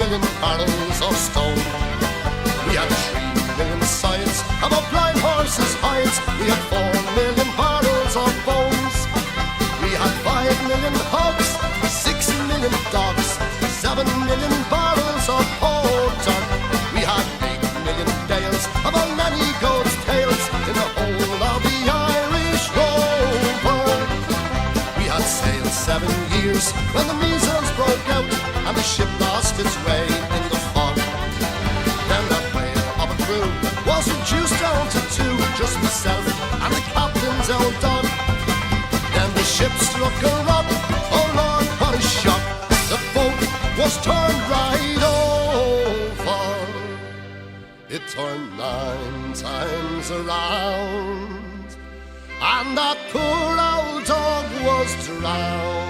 million barrels of stone. We had 3 million sides of a blind horse's hides. We had 4 million barrels of bones. We had 5 million hogs, 6 million dogs, 7 million barrels of porter. We had 8 million bales of a nanny goat's tails in the whole of the Irish Rover. We had sailed 7 years when the measles broke out and the ship lost its way in the fog. Then that whale of a crew was reduced down to 2, just myself and the captain's old dog. Then the ship struck a rock, oh Lord, what a shock. The boat was turned right over. It turned 9 times around, and that poor old dog was drowned.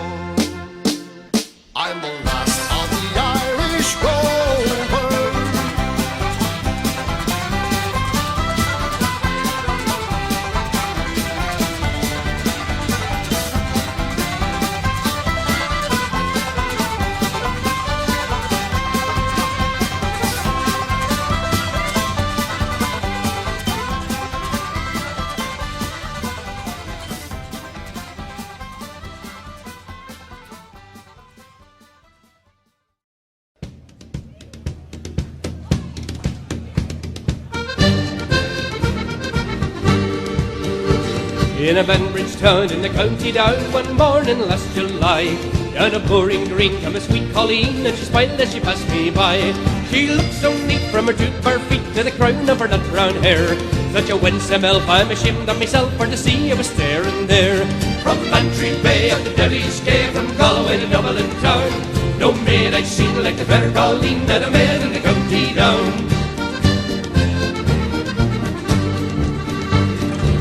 I'm the last of the Irish Rover. In a Banbridge town in the county down, one morning last July, down a Bowring Green came a sweet Colleen, and she smiled as she passed me by. She looked so neat from her 2 bare feet to the crown of her nut brown hair. Such a winsome elf, I'm ashamed of myself for to see I was staring there. From Bantry Bay up to Derry's Cave, from Galway to Dublin town, no maid I'd seen like the fair Colleen that I met in the county down.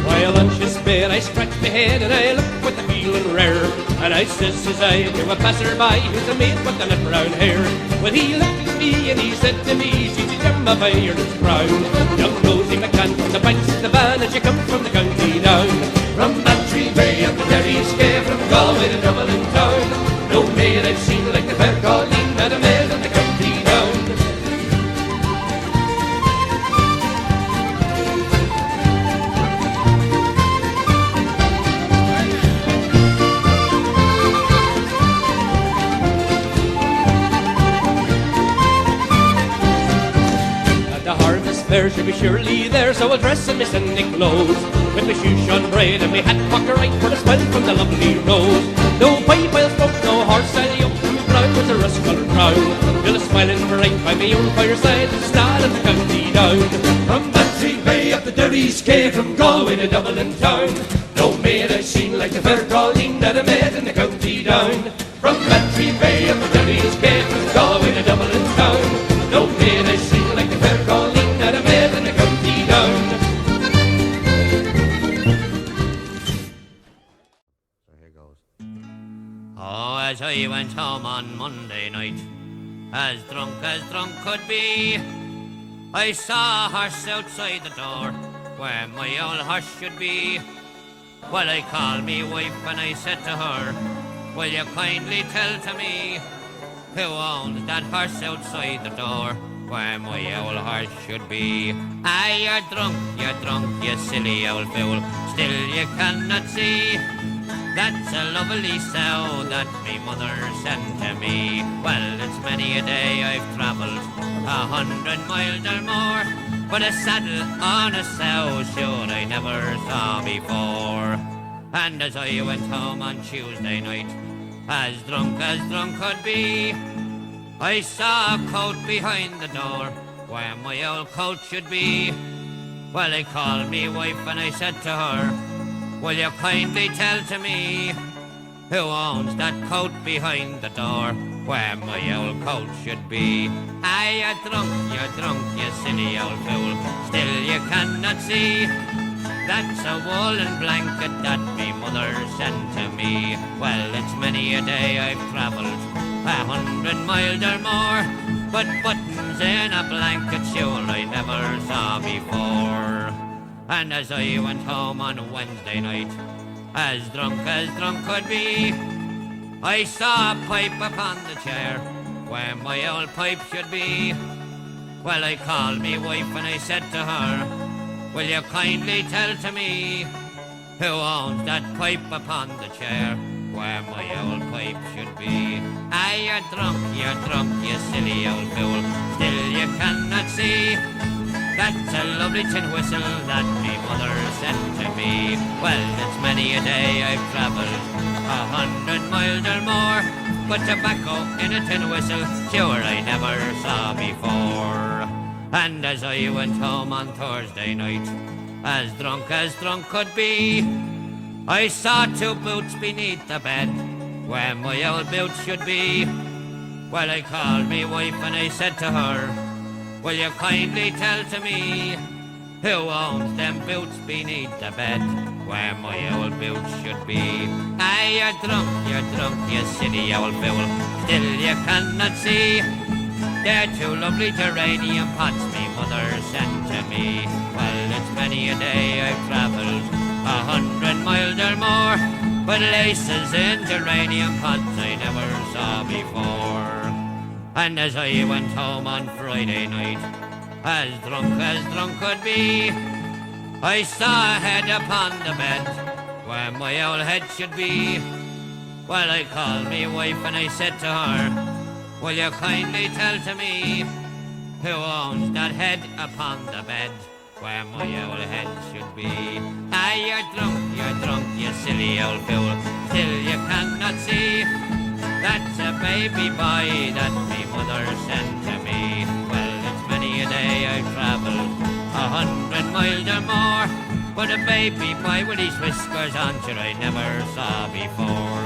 While lunch is spare, I scratch my head and I look with the feeling rare. And I says I to a passer-by who's a maid with the nut brown hair. Well, he looked at me and he said to me, she's a gem of Ireland's crown. Young Rosie McCann from the banks of the Van, and she comes from the county down. From Bantry Bay up to Derry's Cave, from Galway to Dublin town, no maid I've seen like the fair Colleen that I met in the county down. There should be surely there, so I'll dress in my Sunday clothes, with my shoes shone bright and my hat cocked right for the smell from the lovely rose. No pipe I'll smoke, no horse I'll yoke, my brow was a rust-coloured brown, till a smiling bright by my own fireside, the star of the county down. From Bantry Bay up to Derry's Cave, from Galway to Dublin town, no maid I've seen like the fair Colleen that I met in the county down. From Bantry Bay up to Derry's Cave, from Galway to Dublin town, no maid I've seen like the fair Colleen that I met in the county down. So here goes. Oh, as I went home on Monday night, as drunk could be, I saw a horse outside the door, where my old horse should be. Well, I called me wife and I said to her, will you kindly tell to me, who owns that horse outside the door, where my old horse should be? Ah, you're drunk, you silly old fool, still you cannot see, that's a lovely sow that me mother sent to me. Well, it's many a day I've travelled 100 miles or more, but a saddle on a sow, sure I never saw before. And as I went home on Tuesday night, as drunk could be, I saw a coat behind the door, where my old coat should be. Well, I called me wife and I said to her, will you kindly tell to me, who owns that coat behind the door, where my old coat should be? Ah, you're drunk, you silly old fool, still you cannot see, that's a woolen blanket that me mother sent to me. Well, it's many a day I've travelled 100 miles or more, but buttons in a blanket sure I never saw before. And as I went home on Wednesday night, as drunk could be, I saw a pipe upon the chair, where my old pipe should be. Well, I called me wife and I said to her, will you kindly tell to me who owns that pipe upon the chair where my old pipe should be? Ah, you're drunk, you silly old fool, still you cannot see that's a lovely tin whistle that me mother sent to me. Well, it's many a day I've travelled 100 miles or more, but tobacco in a tin whistle, sure I never saw before. And as I went home on Thursday night, as drunk could be, I saw two boots beneath the bed, where my old boots should be. Well, I called me wife and I said to her, will you kindly tell to me who owns them boots beneath the bed where my old boots should be? Ah, you're drunk, you silly old fool, still you cannot see they're two lovely geranium pots me mother sent to me. Well, it's many a day I've travelled 100 miles or more, but laces in geranium pots I never saw before. And as I went home on Friday night, as drunk could be, I saw a head upon the bed where my old head should be. Well, I called me wife and I said to her, will you kindly tell to me who owns that head upon the bed where my old head should be? Ah, you're drunk, you silly old fool, still you cannot see that's a baby boy that me mother sent to me. Well, it's many a day I've travelled 100 miles or more, but a baby boy with his whiskers on, sure I never saw before.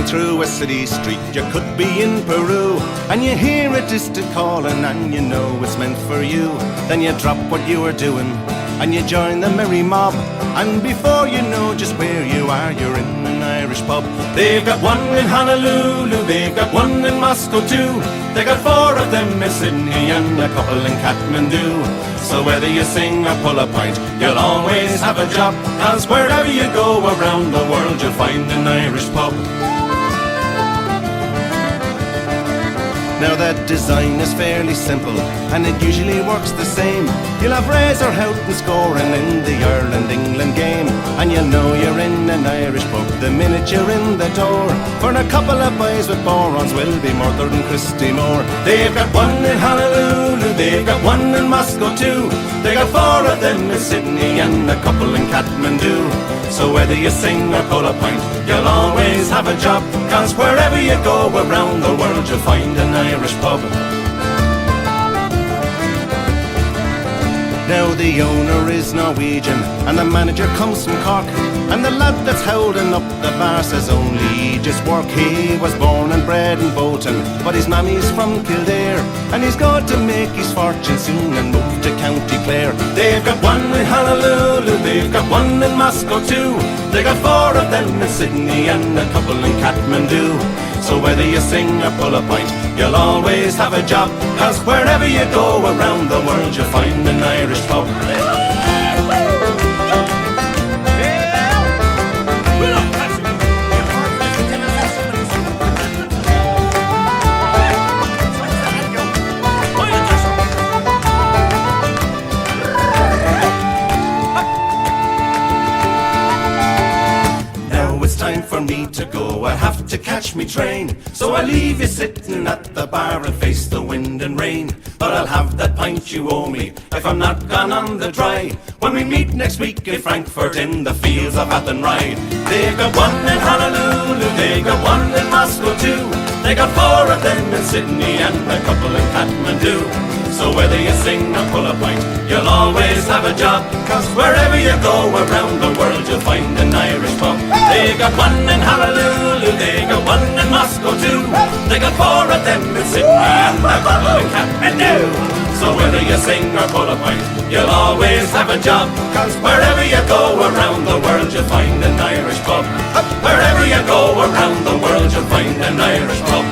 Through a city street, you could be in Peru, and you hear a distant calling and you know it's meant for you. Then you drop what you were doing and you join the merry mob, and before you know just where you are, you're in an Irish pub. They've got one in Honolulu, they've got one in Moscow too, they got 4 of them in Sydney and a couple in Kathmandu. So whether you sing or pull a pint, you'll always have a job, 'cause wherever you go around the world, you'll find an Irish pub. Now that design is fairly simple, and it usually works the same. You'll have Razor Houghton scoring in the Ireland-England game, and you'll know you're in an Irish pub the minute you're in the door. For a couple of boys with borons will be murder than Christy Moore. They've got one in Honolulu, they've got one in Moscow too, they got 4 of them in Sydney and a couple in Kathmandu. So whether you sing or pull a pint, you'll always have a job, 'cause wherever you go around the world, you'll find an Irish pub. Now the owner is Norwegian and the manager comes from Cork, and the lad that's holding up the bar says only he just work. He was born and bred in Bolton, but his mammy's from Kildare, and he's got to make his fortune soon and move to County Clare. They've got one in Honolulu, they've got one in Moscow too. They got 4 of them in Sydney and a couple in Kathmandu. So whether you sing or pull a pint, you'll always have a job, 'cause wherever you go around the world you'll find an Irish pub. Time for me to go, I have to catch me train. So I leave you sitting at the bar and face the wind and rain. But I'll have that pint you owe me if I'm not gone on the dry, when we meet next week in Frankfurt in the fields of Athenride. They've got one in Honolulu, they've got one in Moscow too. They got 4 of them in Sydney and a couple in Kathmandu. So whether you sing or pull a pint, you'll always have a job, 'cause wherever you go around the world you'll find an Irish pub. They got one in Honolulu, they got one in Moscow too. They got 4 of them in Sydney and a couple in Kathmandu. So whether you sing or pull a pint, you'll always have a job, 'cause wherever you go around the world you'll find an Irish pub. Wherever you go around the world you'll find an Irish pub.